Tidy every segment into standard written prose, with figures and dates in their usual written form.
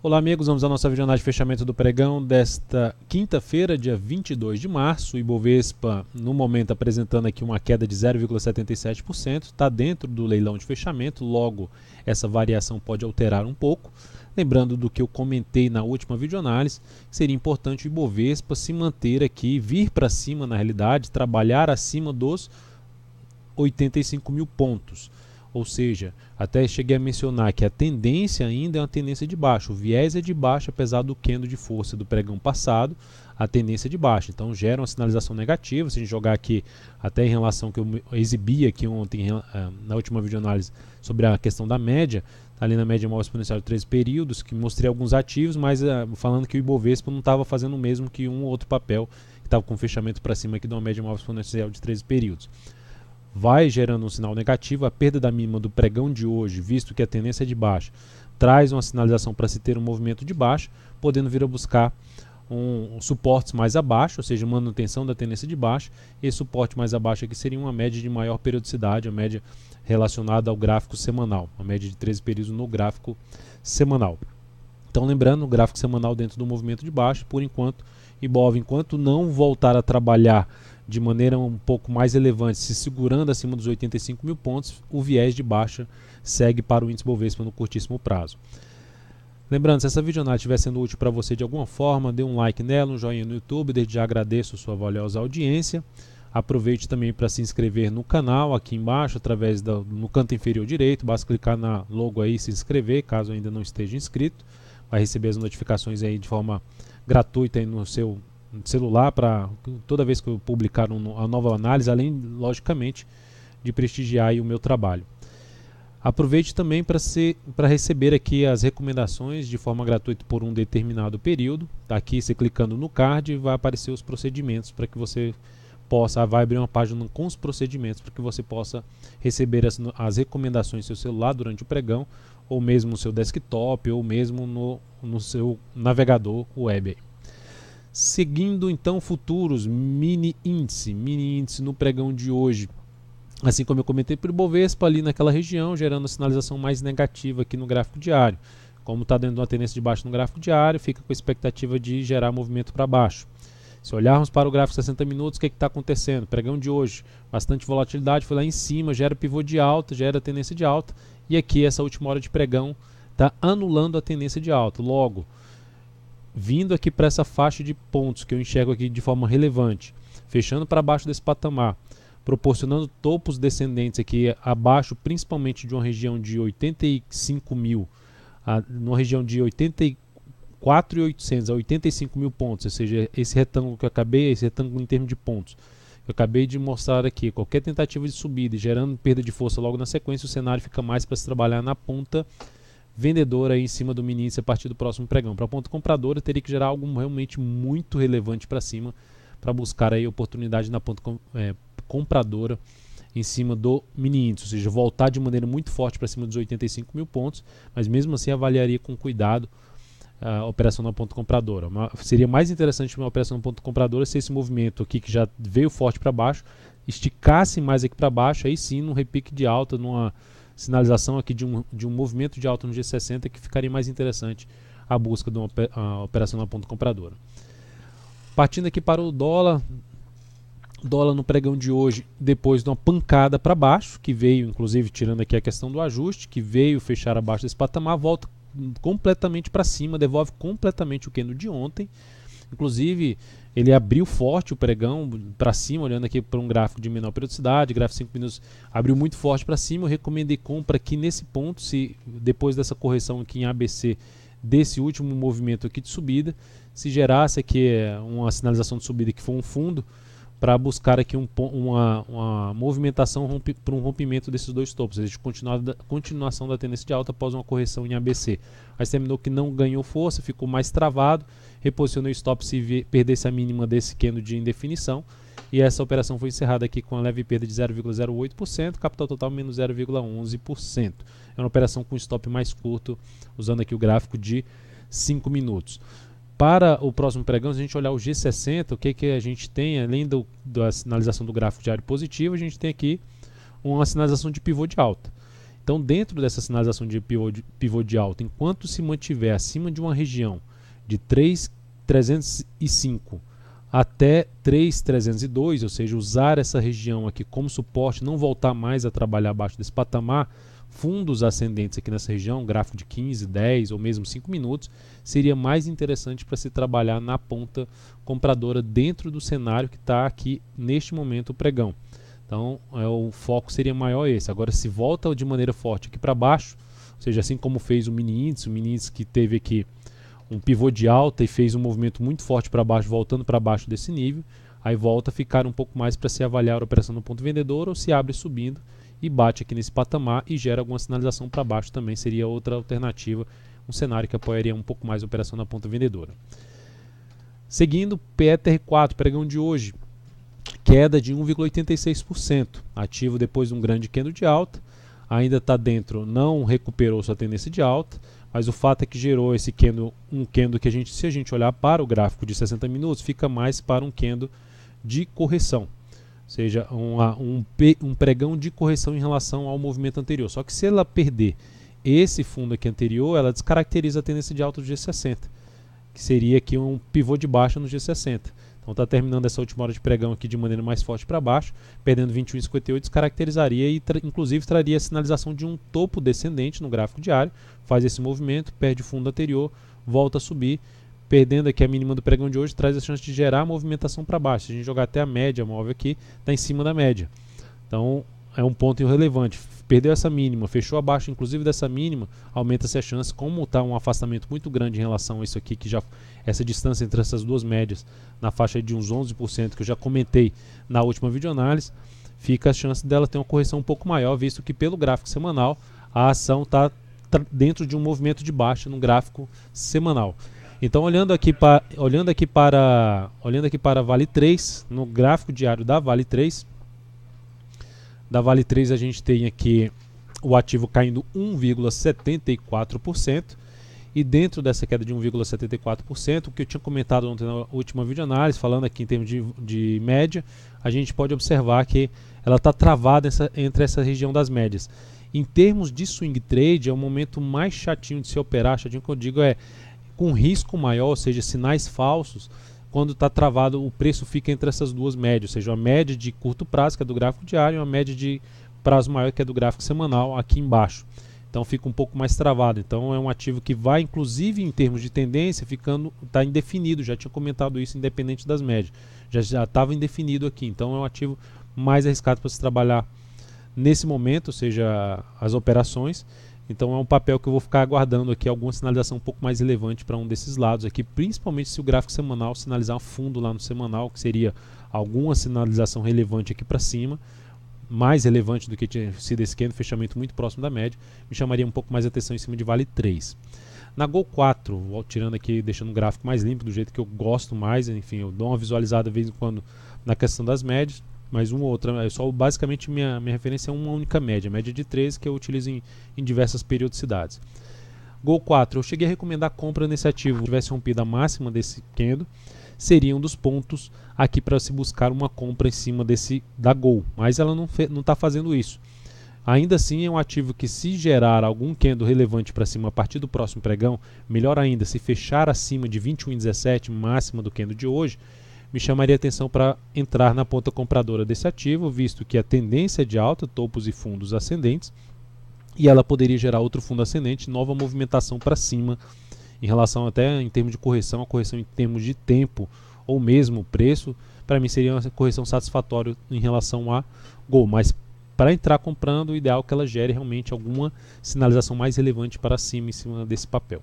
Olá amigos, vamos à nossa videoanálise de fechamento do pregão desta quinta-feira, dia 22 de março. O Ibovespa, no momento, apresentando aqui uma queda de 0,77%, está dentro do leilão de fechamento, logo essa variação pode alterar um pouco. Lembrando do que eu comentei na última videoanálise, seria importante o Ibovespa se manter aqui, vir para cima na realidade, trabalhar acima dos 85 mil pontos. Ou seja, até cheguei a mencionar que a tendência ainda é uma tendência de baixa. O viés é de baixa, apesar do candle de força do pregão passado, a tendência é de baixa. Então gera uma sinalização negativa. Se a gente jogar aqui, até em relação que eu exibi aqui ontem, na última videoanálise, sobre a questão da média, tá ali na média móvel exponencial de 13 períodos, que mostrei alguns ativos, mas falando que o Ibovespa não estava fazendo o mesmo que um ou outro papel, que estava com fechamento para cima aqui de uma média móvel exponencial de 13 períodos. Vai gerando um sinal negativo, a perda da mínima do pregão de hoje, visto que a tendência é de baixa, traz uma sinalização para se ter um movimento de baixa, podendo vir a buscar suportes mais abaixo, ou seja, manutenção da tendência de baixa. Esse suporte mais abaixo aqui seria uma média de maior periodicidade, a média relacionada ao gráfico semanal, a média de 13 períodos no gráfico semanal. Então lembrando, o gráfico semanal dentro do movimento de baixa, por enquanto, Ibov, enquanto não voltar a trabalhar de maneira um pouco mais relevante, se segurando acima dos 85 mil pontos, o viés de baixa segue para o índice Bovespa no curtíssimo prazo. Lembrando, se essa videoanálise estiver sendo útil para você de alguma forma, dê um like nela, um joinha no YouTube, desde já agradeço a sua valiosa audiência. Aproveite também para se inscrever no canal, aqui embaixo, através no canto inferior direito, basta clicar na logo aí e se inscrever, caso ainda não esteja inscrito. Vai receber as notificações aí de forma gratuita aí no seu celular, para toda vez que eu publicar a nova análise, além, logicamente, de prestigiar aí o meu trabalho. Aproveite também para receber aqui as recomendações de forma gratuita por um determinado período. Aqui, você clicando no card, vai aparecer os procedimentos para que você possa, vai abrir uma página com os procedimentos para que você possa receber as recomendações no seu celular durante o pregão, ou mesmo no seu desktop, ou mesmo no seu navegador web. Seguindo então futuros, mini índice no pregão de hoje, assim como eu comentei para o Ibovespa, ali naquela região, gerando a sinalização mais negativa aqui no gráfico diário. Como está dentro de uma tendência de baixo no gráfico diário, fica com a expectativa de gerar movimento para baixo. Se olharmos para o gráfico 60 minutos, o que está acontecendo? Pregão de hoje, bastante volatilidade, foi lá em cima, gera pivô de alta, gera tendência de alta, e aqui essa última hora de pregão está anulando a tendência de alta. Logo, vindo aqui para essa faixa de pontos que eu enxergo aqui de forma relevante, fechando para baixo desse patamar, proporcionando topos descendentes aqui abaixo, principalmente de uma região de 85 mil, numa região de 84.800 a 85 mil pontos, ou seja, esse retângulo que eu acabei, esse retângulo em termos de pontos, eu acabei de mostrar aqui, qualquer tentativa de subida e gerando perda de força logo na sequência, o cenário fica mais para se trabalhar na ponta vendedora aí em cima do mini índice a partir do próximo pregão. Para a ponta compradora, teria que gerar algo realmente muito relevante para cima, para buscar aí oportunidade na ponta compradora em cima do mini índice, ou seja, voltar de maneira muito forte para cima dos 85 mil pontos, mas mesmo assim avaliaria com cuidado a operação na ponta compradora. Seria mais interessante uma operação na ponta compradora se esse movimento aqui que já veio forte para baixo, esticasse mais aqui para baixo, aí sim num repique de alta, numa sinalização aqui de um movimento de alta no G60, que ficaria mais interessante a busca de uma operação na ponta compradora. Partindo aqui para o dólar no pregão de hoje, depois de uma pancada para baixo, que veio, inclusive tirando aqui a questão do ajuste, que veio fechar abaixo desse patamar, volta completamente para cima, devolve completamente o candle de ontem. Inclusive, ele abriu forte o pregão para cima, olhando aqui para um gráfico de menor periodicidade, gráfico 5 minutos, abriu muito forte para cima. Eu recomendei compra aqui nesse ponto, se depois dessa correção aqui em ABC, desse último movimento aqui de subida, se gerasse aqui uma sinalização de subida que for um fundo, para buscar aqui uma movimentação para um rompimento desses dois topos, ou seja, continuação da tendência de alta após uma correção em ABC. Mas terminou que não ganhou força, ficou mais travado, reposicionou o stop se perdesse a mínima desse candle de indefinição, e essa operação foi encerrada aqui com uma leve perda de 0,08%, capital total menos 0,11%. É uma operação com stop mais curto, usando aqui o gráfico de 5 minutos. Para o próximo pregão, se a gente olhar o G60, o que a gente tem, além da sinalização do gráfico diário positivo, a gente tem aqui uma sinalização de pivô de alta. Então, dentro dessa sinalização de pivô de alta, enquanto se mantiver acima de uma região de 3.305 até 3.302, ou seja, usar essa região aqui como suporte, não voltar mais a trabalhar abaixo desse patamar, fundos ascendentes aqui nessa região, gráfico de 15, 10 ou mesmo 5 minutos, seria mais interessante para se trabalhar na ponta compradora dentro do cenário que está aqui neste momento o pregão. Então o foco seria maior esse. Agora, se volta de maneira forte aqui para baixo, ou seja, assim como fez o mini índice que teve aqui um pivô de alta e fez um movimento muito forte para baixo, voltando para baixo desse nível, aí volta a ficar um pouco mais para se avaliar a operação no ponto vendedor, ou se abre subindo e bate aqui nesse patamar e gera alguma sinalização para baixo, também seria outra alternativa, um cenário que apoiaria um pouco mais a operação na ponta vendedora. Seguindo, PETR4, pregão de hoje, queda de 1,86%, ativo depois de um grande candle de alta, ainda está dentro, não recuperou sua tendência de alta, mas o fato é que gerou esse candle, um candle que se a gente olhar para o gráfico de 60 minutos, fica mais para um candle de correção, ou seja, um pregão de correção em relação ao movimento anterior. Só que se ela perder esse fundo aqui anterior, ela descaracteriza a tendência de alta do G60, que seria aqui um pivô de baixa no G60. Então está terminando essa última hora de pregão aqui de maneira mais forte para baixo, perdendo 21,58, descaracterizaria e inclusive traria a sinalização de um topo descendente no gráfico diário, faz esse movimento, perde o fundo anterior, volta a subir, perdendo aqui a mínima do pregão de hoje, traz a chance de gerar a movimentação para baixo. Se a gente jogar até a média móvel aqui, está em cima da média. Então é um ponto irrelevante. Perdeu essa mínima, fechou abaixo inclusive dessa mínima, aumenta-se a chance, como está um afastamento muito grande em relação a isso aqui, que já essa distância entre essas duas médias na faixa de uns 11% que eu já comentei na última videoanálise, fica a chance dela ter uma correção um pouco maior, visto que pelo gráfico semanal a ação está dentro de um movimento de baixa no gráfico semanal. Então olhando aqui para Vale 3, no gráfico diário da Vale 3, a gente tem aqui o ativo caindo 1,74%, e dentro dessa queda de 1,74%, o que eu tinha comentado ontem na última videoanálise, falando aqui em termos de média, a gente pode observar que ela está travada entre essa região das médias. Em termos de swing trade, é o momento mais chatinho de se operar, chatinho que eu digo é com risco maior, ou seja, sinais falsos. Quando está travado, o preço fica entre essas duas médias, ou seja, a média de curto prazo, que é do gráfico diário, e a média de prazo maior, que é do gráfico semanal, aqui embaixo. Então fica um pouco mais travado. Então é um ativo que vai, inclusive em termos de tendência, está indefinido. Já tinha comentado isso, independente das médias. Já estava indefinido aqui. Então é um ativo mais arriscado para se trabalhar nesse momento, ou seja, as operações. Então é um papel que eu vou ficar aguardando aqui alguma sinalização um pouco mais relevante para um desses lados aqui, principalmente se o gráfico semanal sinalizar fundo lá no semanal, que seria alguma sinalização relevante aqui para cima, mais relevante do que tinha sido esse candle, fechamento muito próximo da média, me chamaria um pouco mais atenção em cima de Vale 3. Na Gol 4, tirando aqui, deixando o gráfico mais limpo, do jeito que eu gosto mais, enfim, eu dou uma visualizada de vez em quando na questão das médias, mas uma ou outra, basicamente minha referência é uma única média, média de 13, que eu utilizo em diversas periodicidades. Gol 4, eu cheguei a recomendar compra nesse ativo, se tivesse rompido a máxima desse candle, seria um dos pontos aqui para se buscar uma compra em cima da Gol, mas ela não está fazendo isso. Ainda assim é um ativo que, se gerar algum candle relevante para cima a partir do próximo pregão, melhor ainda, se fechar acima de 21,17, máxima do candle de hoje, me chamaria atenção para entrar na ponta compradora desse ativo, visto que a tendência é de alta, topos e fundos ascendentes, e ela poderia gerar outro fundo ascendente, nova movimentação para cima, em relação até em termos de correção, a correção em termos de tempo ou mesmo preço, para mim seria uma correção satisfatória em relação a Gol, mas para entrar comprando, o ideal é que ela gere realmente alguma sinalização mais relevante para cima em cima desse papel.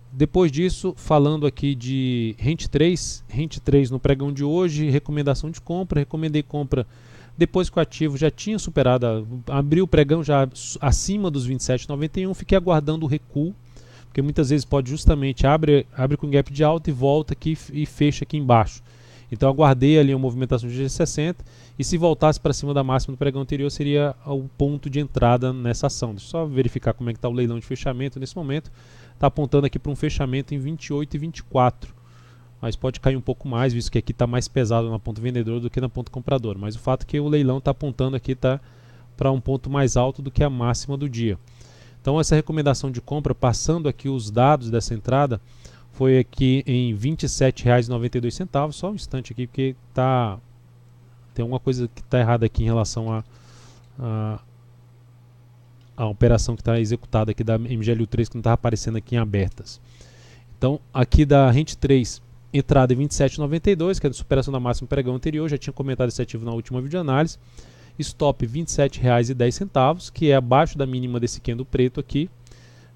Depois disso, falando aqui de Rent 3 no pregão de hoje, recomendação de compra, recomendei compra depois que o ativo já tinha superado, abriu o pregão já acima dos 27,91, fiquei aguardando o recuo, porque muitas vezes pode justamente abre com gap de alta e volta aqui e fecha aqui embaixo. Então aguardei ali uma movimentação de G60 e se voltasse para cima da máxima do pregão anterior seria o ponto de entrada nessa ação. Deixa eu só verificar como é que está o leilão de fechamento nesse momento. Está apontando aqui para um fechamento em 28,24, mas pode cair um pouco mais, visto que aqui está mais pesado na ponta vendedora do que na ponta compradora. Mas o fato é que o leilão está apontando aqui, está para um ponto mais alto do que a máxima do dia. Então essa recomendação de compra, passando aqui os dados dessa entrada, foi aqui em R$ 27,92, só um instante aqui porque tem alguma coisa que está errada aqui em relação a operação que está executada aqui da MGLU3, que não estava aparecendo aqui em abertas. Então aqui da Rent 3, entrada em 27,92, que é a superação da máxima pregão anterior, já tinha comentado esse ativo na última videoanálise. Stop R$ 27,10, que é abaixo da mínima desse candle preto aqui,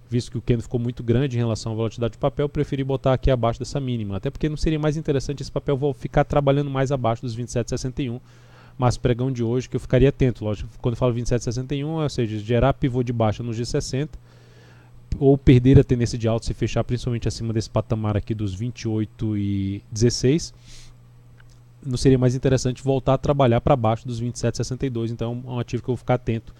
visto que o candle ficou muito grande em relação à volatilidade do papel, eu preferi botar aqui abaixo dessa mínima, até porque não seria mais interessante esse papel ficar trabalhando mais abaixo dos 27,61, mas pregão de hoje que eu ficaria atento, lógico, quando eu falo 27,61, ou seja, gerar pivô de baixa no G60, ou perder a tendência de alta se fechar principalmente acima desse patamar aqui dos 28,16, não seria mais interessante voltar a trabalhar para baixo dos 27,62, então é um ativo que eu vou ficar atento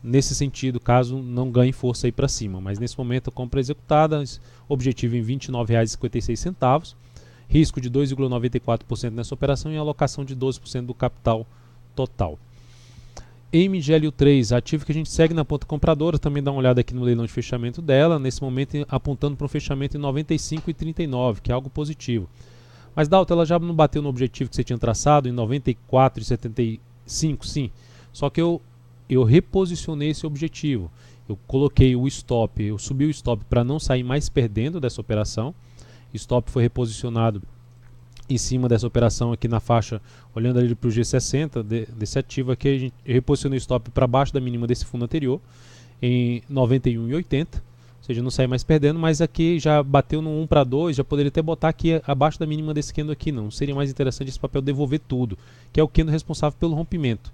nesse sentido, caso não ganhe força aí para cima. Mas nesse momento a compra executada, objetivo em R$ 29,56, risco de 2,94% nessa operação e alocação de 12% do capital total. MGLU3, ativo que a gente segue na ponta compradora, também dá uma olhada aqui no leilão de fechamento dela, nesse momento apontando para um fechamento em 95,39, que é algo positivo. Mas Dalton, ela já não bateu no objetivo que você tinha traçado em 94,75, sim. Só que eu reposicionei esse objetivo. Eu coloquei o stop, eu subi o stop para não sair mais perdendo dessa operação. O stop foi reposicionado em cima dessa operação aqui na faixa, olhando ali para o G60 desse ativo aqui, a gente reposicionei o stop para baixo da mínima desse fundo anterior, em 91,80. Ou seja, não sai mais perdendo, mas aqui já bateu no 1 para 2, já poderia até botar aqui abaixo da mínima desse candle aqui, não. Seria mais interessante esse papel devolver tudo, que é o candle responsável pelo rompimento.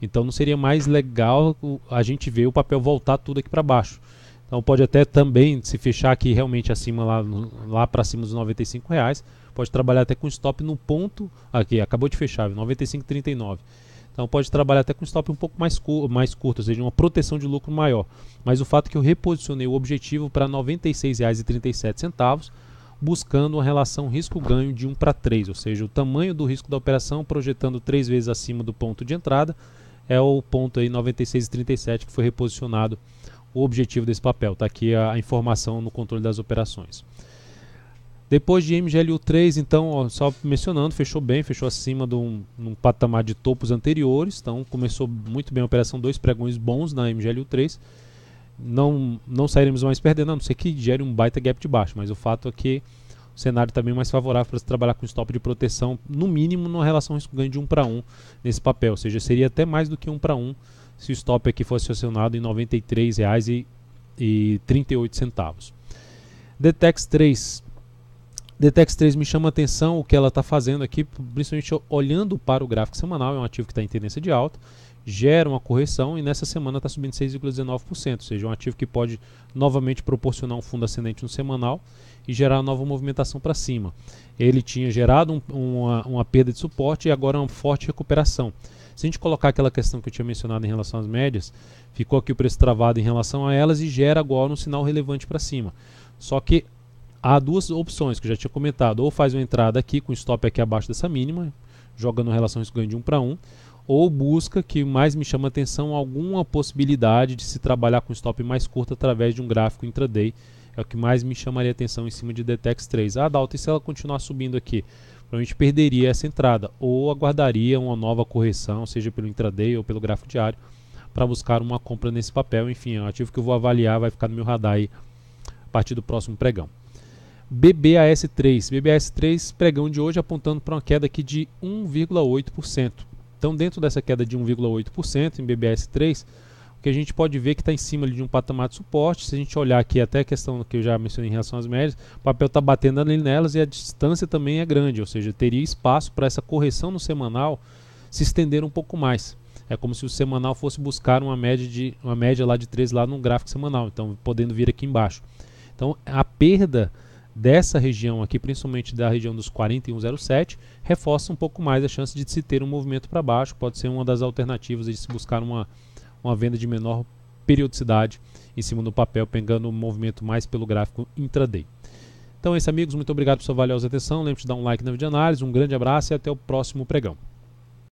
Então não seria mais legal a gente ver o papel voltar tudo aqui para baixo. Então pode até também, se fechar aqui realmente acima, lá para cima dos R$95, pode trabalhar até com stop no ponto, aqui acabou de fechar, 95,39. Então pode trabalhar até com stop um pouco mais curto, ou seja, uma proteção de lucro maior. Mas o fato é que eu reposicionei o objetivo para R$ 96,37, buscando uma relação risco-ganho de 1 para 3, ou seja, o tamanho do risco da operação projetando 3 vezes acima do ponto de entrada, é o ponto aí 96,37 que foi reposicionado o objetivo desse papel. Está aqui a informação no controle das operações. Depois de MGLU3, então, ó, só mencionando, fechou bem, fechou acima de um patamar de topos anteriores. Então começou muito bem a operação, 2 pregões bons na MGLU3. Não sairemos mais perdendo, a não ser que gere um baita gap de baixo, mas o fato é que o cenário está bem mais favorável para se trabalhar com stop de proteção, no mínimo numa relação risco-ganho de 1 para 1 nesse papel, ou seja, seria até mais do que 1 para 1 se o stop aqui fosse acionado em R$ 93,38. Detex 3 me chama a atenção o que ela está fazendo aqui, principalmente olhando para o gráfico semanal, é um ativo que está em tendência de alta, gera uma correção e nessa semana está subindo 6,19%, ou seja, um ativo que pode novamente proporcionar um fundo ascendente no semanal e gerar nova movimentação para cima. Ele tinha gerado uma perda de suporte e agora uma forte recuperação. Se a gente colocar aquela questão que eu tinha mencionado em relação às médias, ficou aqui o preço travado em relação a elas e gera agora um sinal relevante para cima. Só que há duas opções que eu já tinha comentado, ou faz uma entrada aqui com stop aqui abaixo dessa mínima, jogando relação risco-ganho de 1 para 1, ou busca, que mais me chama a atenção, alguma possibilidade de se trabalhar com stop mais curto através de um gráfico intraday. É o que mais me chamaria a atenção em cima de Detex 3. Dalton, e se ela continuar subindo aqui? Provavelmente perderia essa entrada, ou aguardaria uma nova correção, seja pelo intraday ou pelo gráfico diário, para buscar uma compra nesse papel. Enfim, é um ativo que eu vou avaliar, vai ficar no meu radar aí a partir do próximo pregão. BBAS3, pregão de hoje apontando para uma queda aqui de 1,8%. Então, dentro dessa queda de 1,8% em BBAS3, o que a gente pode ver que está em cima de um patamar de suporte. Se a gente olhar aqui até a questão que eu já mencionei em relação às médias, o papel está batendo ali nelas e a distância também é grande, ou seja, teria espaço para essa correção no semanal se estender um pouco mais. É como se o semanal fosse buscar uma média lá de 3 lá no gráfico semanal, então podendo vir aqui embaixo. Então a perda dessa região aqui, principalmente da região dos 41,07, reforça um pouco mais a chance de se ter um movimento para baixo. Pode ser uma das alternativas de se buscar uma venda de menor periodicidade em cima do papel, pegando o movimento mais pelo gráfico intraday. Então é isso, amigos, muito obrigado por sua valiosa atenção. Lembre-se de dar um like na videoanálise, um grande abraço e até o próximo pregão.